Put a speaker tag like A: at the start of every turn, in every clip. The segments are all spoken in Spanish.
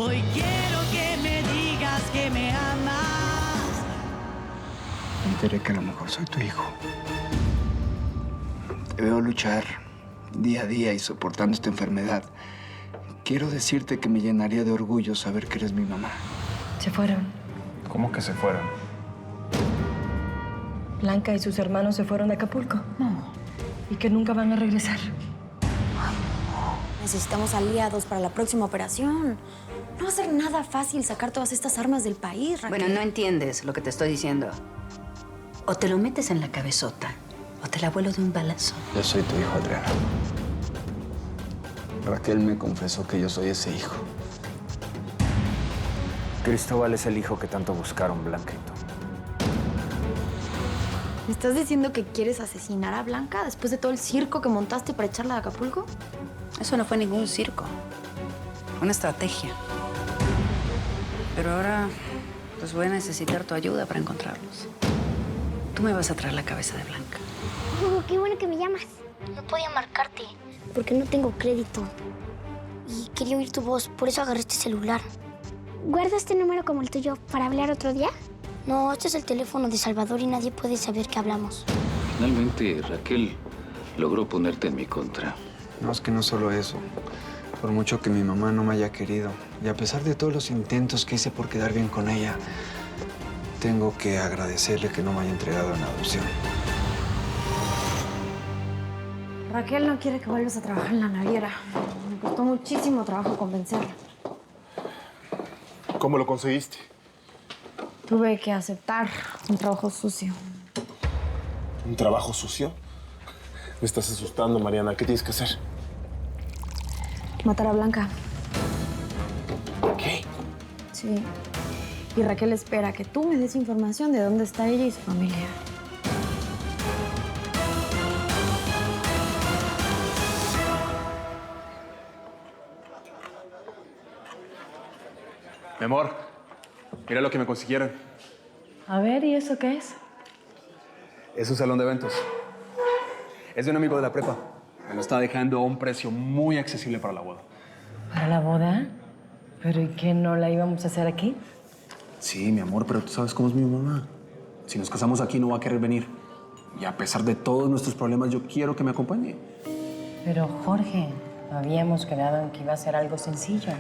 A: Hoy quiero que me digas que me amas.
B: Me enteré que a lo mejor soy tu hijo. Te veo luchar día a día y soportando esta enfermedad. Quiero decirte que me llenaría de orgullo saber que eres mi mamá.
C: Se fueron.
D: ¿Cómo que se fueron?
C: Blanca y sus hermanos se fueron de Acapulco.
E: No.
C: Y que nunca van a regresar.
E: Necesitamos aliados para la próxima operación. No va a ser nada fácil sacar todas estas armas del país, Raquel.
F: Bueno, no entiendes lo que te estoy diciendo. O te lo metes en la cabezota, o te la vuelo de un balazo.
B: Yo soy tu hijo, Adriana. Raquel me confesó que yo soy ese hijo.
D: Cristóbal es el hijo que tanto buscaron Blanca y tú.
E: ¿Me estás diciendo que quieres asesinar a Blanca después de todo el circo que montaste para echarla de Acapulco?
F: Eso no fue ningún circo. Fue una estrategia. Pero ahora, pues voy a necesitar tu ayuda para encontrarlos. Tú me vas a traer la cabeza de Blanca.
G: Qué bueno que me llamas. No podía marcarte porque no tengo crédito. Y quería oír tu voz, por eso agarré este celular. ¿Guarda este número como el tuyo para hablar otro día? No, este es el teléfono de Salvador y nadie puede saber que hablamos.
H: Finalmente, Raquel logró ponerte en mi contra.
B: No, es que no solo eso. Por mucho que mi mamá no me haya querido, y a pesar de todos los intentos que hice por quedar bien con ella, tengo que agradecerle que no me haya entregado en adopción.
E: Raquel no quiere que vuelvas a trabajar en la naviera. Me costó muchísimo trabajo convencerla.
I: ¿Cómo lo conseguiste?
E: Tuve que aceptar un trabajo sucio.
I: ¿Un trabajo sucio? Me estás asustando, Mariana. ¿Qué tienes que hacer?
E: Matar a Blanca.
I: ¿Qué?
E: Sí. Y Raquel espera que tú me des información de dónde está ella y su familia.
J: Mi amor, mira lo que me consiguieron.
C: A ver, ¿y eso qué es?
J: Es un salón de eventos. Es de un amigo de la prepa. Me lo está dejando a un precio muy accesible para la boda.
C: ¿Para la boda? ¿Pero y qué, no la íbamos a hacer aquí?
J: Sí, mi amor, pero tú sabes cómo es mi mamá. Si nos casamos aquí no va a querer venir. Y a pesar de todos nuestros problemas, yo quiero que me acompañe.
C: Pero, Jorge, habíamos quedado en que iba a ser algo sencillo.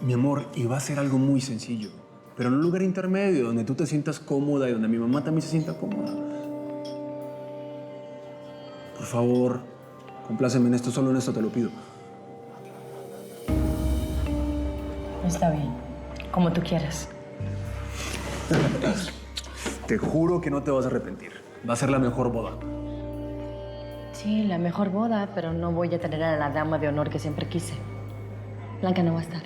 J: Mi amor, iba a ser algo muy sencillo. Pero en un lugar intermedio, donde tú te sientas cómoda y donde mi mamá también se sienta cómoda. Por favor, compláceme en esto, solo en esto te lo pido.
C: Está bien, como tú quieras.
J: Te juro que no te vas a arrepentir. Va a ser la mejor boda.
C: Sí, la mejor boda, pero no voy a tener a la dama de honor que siempre quise. Blanca no va a estar.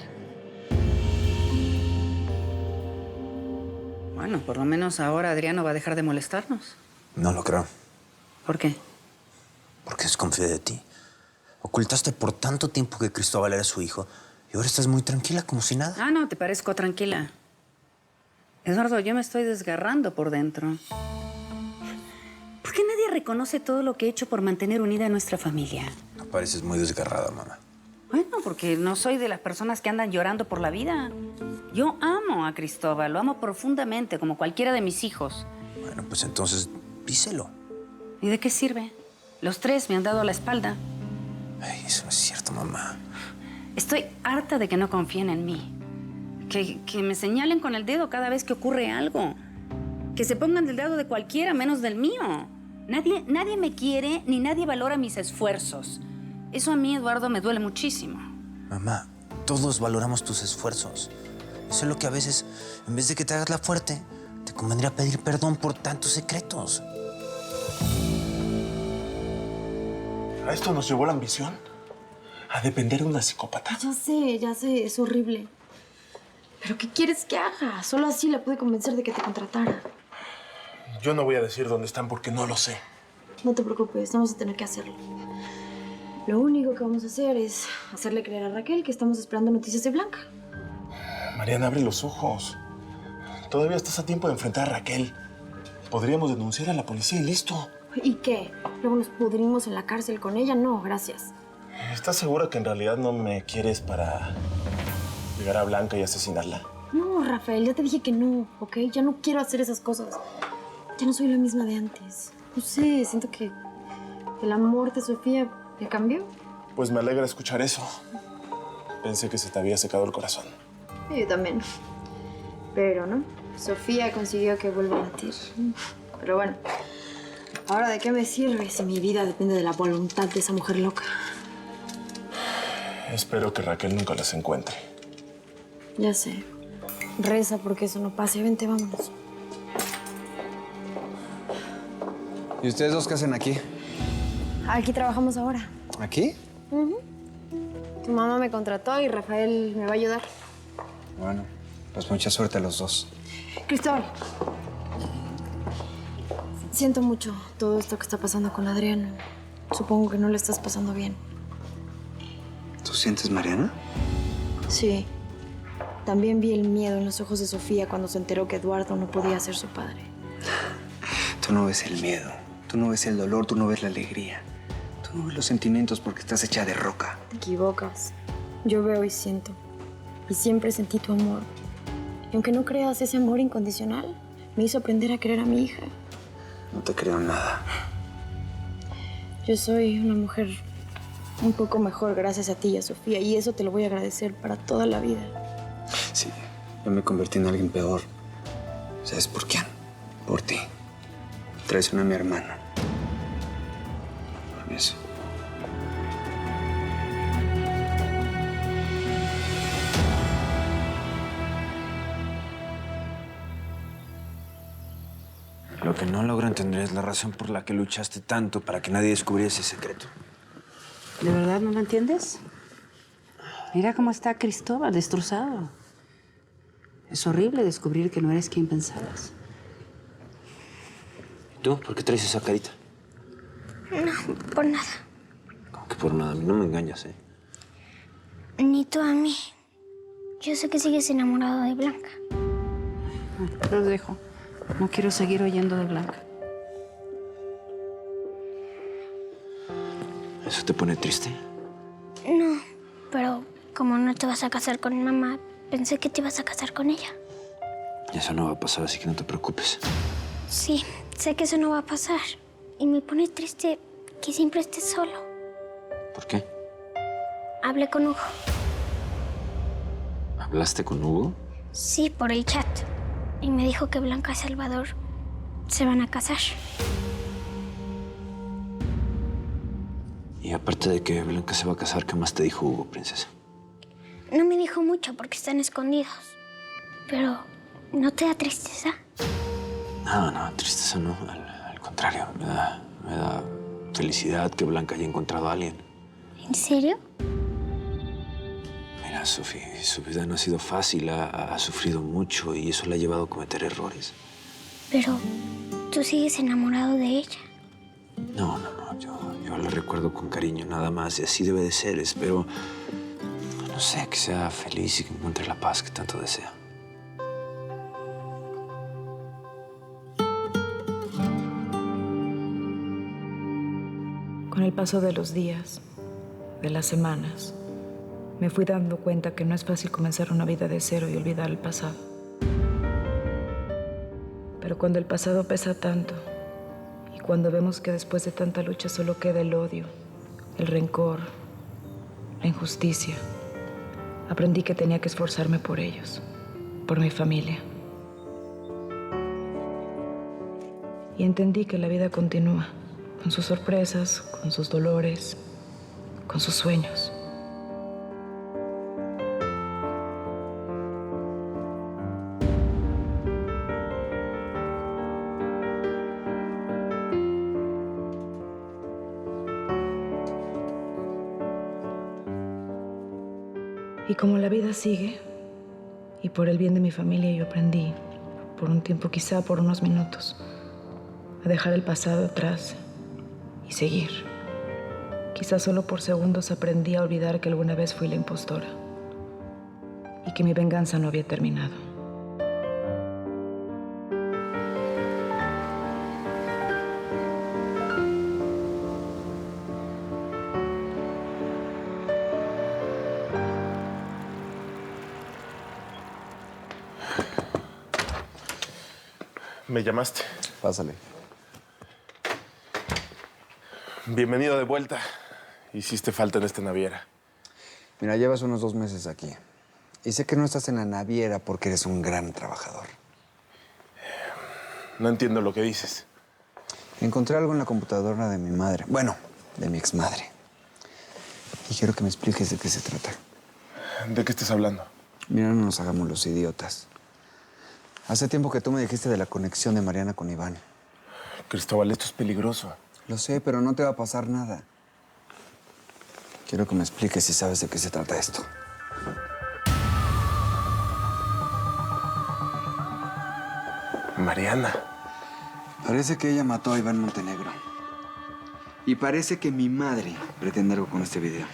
F: Bueno, por lo menos ahora Adriano va a dejar de molestarnos.
K: No lo creo,
F: ¿Por qué?
K: porque desconfío de ti. Ocultaste por tanto tiempo que Cristóbal era su hijo y ahora estás muy tranquila, como si nada.
F: Ah, no, te parezco tranquila. Eduardo, yo me estoy desgarrando por dentro. ¿Por qué nadie reconoce todo lo que he hecho por mantener unida a nuestra familia?
K: No pareces muy desgarrada, mamá.
F: Bueno, porque no soy de las personas que andan llorando por la vida. Yo amo a Cristóbal, lo amo profundamente, como cualquiera de mis hijos.
K: Bueno, pues entonces díselo.
F: ¿Y de qué sirve? Los tres me han dado la espalda.
K: Ay, eso no es cierto, mamá.
F: Estoy harta de que no confíen en mí. Que me señalen con el dedo cada vez que ocurre algo. Que se pongan del lado de cualquiera, menos del mío. Nadie me quiere ni nadie valora mis esfuerzos. Eso a mí, Eduardo, me duele muchísimo.
K: Mamá, todos valoramos tus esfuerzos. Eso es lo que a veces, en vez de que te hagas la fuerte, te convendría pedir perdón por tantos secretos.
I: ¿A esto nos llevó la ambición? ¿A depender de una psicópata?
E: Ya sé, es horrible. ¿Pero qué quieres que haga? Solo así la pude convencer de que te contratara.
I: Yo no voy a decir dónde están porque no lo sé.
E: No te preocupes, vamos a tener que hacerlo. Lo único que vamos a hacer es hacerle creer a Raquel que estamos esperando noticias de Blanca.
I: Mariana, abre los ojos. Todavía estás a tiempo de enfrentar a Raquel. Podríamos denunciar a la policía y listo.
E: ¿Y qué? ¿Luego nos pudrimos en la cárcel con ella? No, gracias.
I: ¿Estás segura que en realidad no me quieres para llegar a Blanca y asesinarla?
E: No, Rafael, ya te dije que no, ¿ok? Ya no quiero hacer esas cosas. Ya no soy la misma de antes. No sé, siento que el amor de Sofía me cambió.
I: Pues me alegra escuchar eso. Pensé que se te había secado el corazón.
E: Yo también. Pero no, Sofía consiguió que vuelva a latir. Pero bueno, ¿ahora de qué me sirve si mi vida depende de la voluntad de esa mujer loca?
I: Espero que Raquel nunca las encuentre.
E: Ya sé. Reza porque eso no pase. Vente, vámonos.
B: ¿Y ustedes dos qué hacen aquí?
E: Aquí trabajamos ahora.
B: ¿Aquí?
E: Tu mamá me contrató y Rafael me va a ayudar.
B: Bueno, pues mucha suerte a los dos.
E: Cristóbal. Siento mucho todo esto que está pasando con Adrián. Supongo que no le estás pasando bien.
B: ¿Tú sientes, Mariana?
E: Sí. También vi el miedo en los ojos de Sofía cuando se enteró que Eduardo no podía ser su padre.
B: Tú no ves el miedo, tú no ves el dolor, tú no ves la alegría. Tú no ves los sentimientos porque estás hecha de roca.
E: Te equivocas. Yo veo y siento. Y siempre sentí tu amor. Y aunque no creas, ese amor incondicional me hizo aprender a querer a mi hija.
B: No te creo nada.
E: Yo soy una mujer un poco mejor gracias a ti y a Sofía. Y eso te lo voy a agradecer para toda la vida.
B: Sí, yo me convertí en alguien peor. ¿Sabes por quién? Por ti. Traicioné a mi hermano. Por eso.
K: Lo que no logro entender es la razón por la que luchaste tanto para que nadie descubriera ese secreto.
F: ¿De verdad no lo entiendes? Mira cómo está Cristóbal, destrozado. Es horrible descubrir que no eres quien pensabas.
K: ¿Y tú? ¿Por qué traes esa carita?
G: No, por nada.
K: Como que por nada. A mí no me engañas, ¿eh?
G: Ni tú a mí. Yo sé que sigues enamorado de Blanca.
F: Los dejo. No quiero seguir oyendo de Blanca.
K: ¿Eso te pone triste?
G: No, pero como no te vas a casar con mi mamá, pensé que te ibas a casar con ella.
K: Eso no va a pasar, así que no te preocupes.
G: Sí, sé que eso no va a pasar. Y me pone triste que siempre estés solo.
K: ¿Por qué?
G: Hablé con Hugo.
K: ¿Hablaste con Hugo?
G: Sí, por el chat. Y me dijo que Blanca y Salvador se van a casar.
K: Y aparte de que Blanca se va a casar, ¿qué más te dijo Hugo, princesa?
G: No me dijo mucho porque están escondidos. Pero, ¿no te da tristeza?
K: No, tristeza no. Al contrario, me da felicidad que Blanca haya encontrado a alguien.
G: ¿En serio?
K: Mira, Sofi, su vida no ha sido fácil, ha sufrido mucho y eso la ha llevado a cometer errores.
G: Pero, ¿tú sigues enamorado de ella?
K: No, yo la recuerdo con cariño nada más y así debe de ser. Espero, no sé, que sea feliz y que encuentre la paz que tanto desea.
L: Con el paso de los días, de las semanas, me fui dando cuenta que no es fácil comenzar una vida de cero y olvidar el pasado. Pero cuando el pasado pesa tanto y cuando vemos que después de tanta lucha solo queda el odio, el rencor, la injusticia, aprendí que tenía que esforzarme por ellos, por mi familia. Y entendí que la vida continúa, con sus sorpresas, con sus dolores, con sus sueños. Y como la vida sigue, y por el bien de mi familia, yo aprendí, por un tiempo, quizá por unos minutos, a dejar el pasado atrás y seguir. Quizá solo por segundos aprendí a olvidar que alguna vez fui la impostora y que mi venganza no había terminado.
I: ¿Me llamaste?
B: Pásale.
I: Bienvenido de vuelta. Hiciste falta en esta naviera.
B: Mira, llevas unos 2 meses aquí. Y sé que no estás en la naviera porque eres un gran trabajador.
I: No entiendo lo que dices.
B: Encontré algo en la computadora de mi madre. Bueno, de mi exmadre. Y quiero que me expliques de qué se trata.
I: ¿De qué estás hablando?
B: Mira, no nos hagamos los idiotas. Hace tiempo que tú me dijiste de la conexión de Mariana con Iván.
I: Cristóbal, esto es peligroso.
B: Lo sé, pero no te va a pasar nada. Quiero que me expliques si sabes de qué se trata esto.
I: Mariana.
B: Parece que ella mató a Iván Montenegro. Y parece que mi madre pretende algo con este video.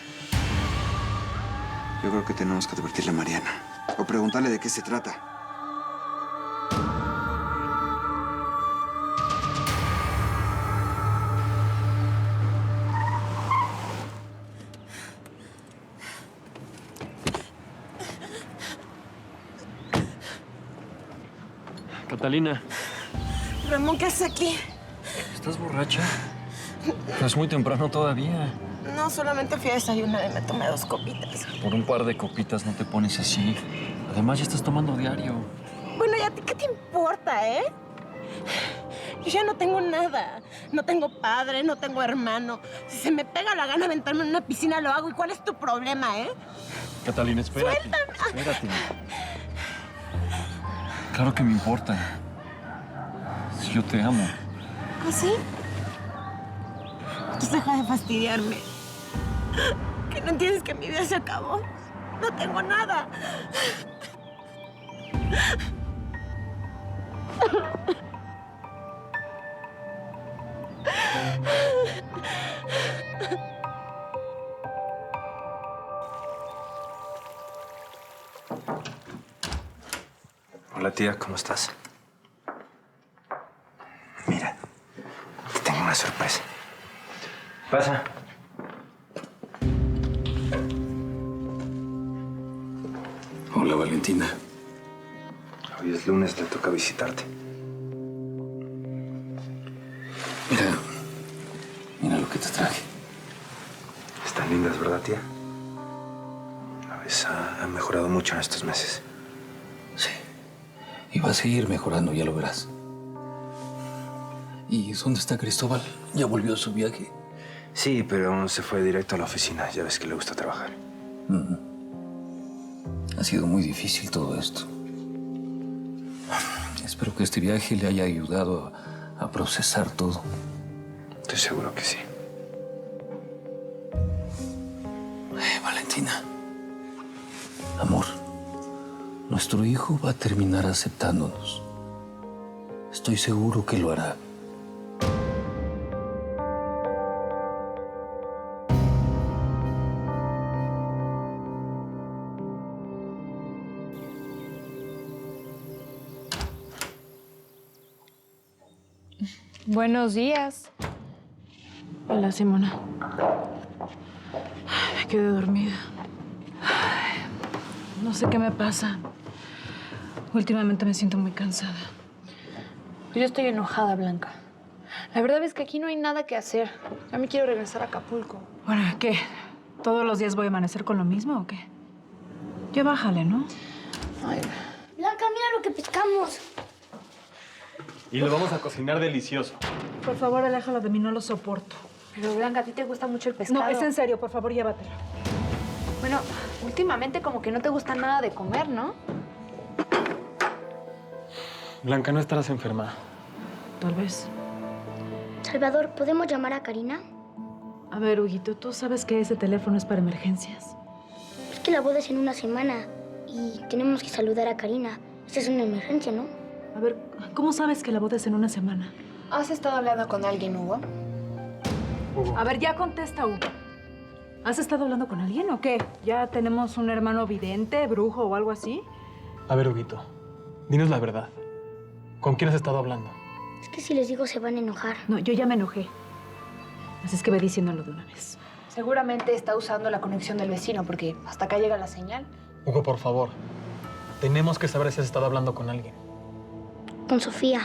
B: Yo creo que tenemos que advertirle a Mariana. O preguntarle de qué se trata.
M: Catalina,
N: Ramón, ¿qué haces aquí?
M: ¿estás borracha? Es muy temprano todavía.
N: No, solamente fui a desayunar y me tomé 2 copitas.
M: Por un par de copitas no te pones así. Además, ya estás tomando diario.
N: Bueno, ¿y a ti qué te importa, eh? Yo ya no tengo nada. No tengo padre, no tengo hermano. Si se me pega la gana de aventarme en una piscina, lo hago. ¿Y cuál es tu problema, eh?
M: Catalina, espérate.
N: ¡Suéltame!
M: Espérate. Claro que me importa. Yo te amo.
N: ¿Ah, sí? Entonces deja de fastidiarme. ¿Que no entiendes que mi vida se acabó? No tengo nada.
K: Hola, tía, ¿cómo estás? Mira, te tengo una sorpresa. Pasa. Hola, Valentina. Hoy es lunes, te toca visitarte. Mira lo que te traje. Están lindas, ¿verdad, tía? A veces ha mejorado mucho en estos meses.
O: Y va a seguir mejorando, ya lo verás. ¿Y dónde está Cristóbal? ¿Ya volvió a su viaje?
K: Sí, pero se fue directo a la oficina. Ya ves que le gusta trabajar.
O: Ha sido muy difícil todo esto. Espero que este viaje le haya ayudado a procesar todo.
K: Estoy seguro que sí.
O: Valentina. Amor. Nuestro hijo va a terminar aceptándonos. Estoy seguro que lo hará.
L: Buenos días. Hola, Simona. Me quedé dormida. No sé qué me pasa. Últimamente me siento muy cansada.
P: Yo estoy enojada, Blanca. La verdad es que aquí no hay nada que hacer. Ya me quiero regresar a Acapulco.
L: Bueno, ¿qué? ¿Todos los días voy a amanecer con lo mismo o qué? Ya bájale, ¿no?
P: Ay.
G: Blanca, mira lo que pescamos.
M: Y lo vamos a cocinar delicioso.
L: Por favor, aléjalo de mí, no lo soporto.
P: Pero, Blanca, ¿a ti te gusta mucho el pescado?
L: No, es en serio, por favor, llévatelo.
P: Bueno, últimamente como que no te gusta nada de comer, ¿no?
M: Blanca, no estarás enferma.
L: Tal vez.
G: Salvador, ¿podemos llamar a Karina?
L: A ver, Huguito, tú sabes que ese teléfono es para emergencias.
G: Es que la boda es en una semana y tenemos que saludar a Karina. Esta es una emergencia, ¿no?
L: A ver, ¿cómo sabes que la boda es en una semana?
P: ¿Has estado hablando con alguien, Hugo?
L: A ver, ya contesta, Hugo. ¿Has estado hablando con alguien o qué? ¿Ya tenemos un hermano vidente, brujo o algo así?
M: A ver, Huguito, dinos la verdad. ¿Con quién has estado hablando?
G: Es que si les digo se van a enojar.
L: No, yo ya me enojé. Así es que ve diciéndolo de una vez.
P: Seguramente está usando la conexión del vecino porque hasta acá llega la señal.
M: Hugo, por favor. Tenemos que saber si has estado hablando con alguien.
G: Con Sofía.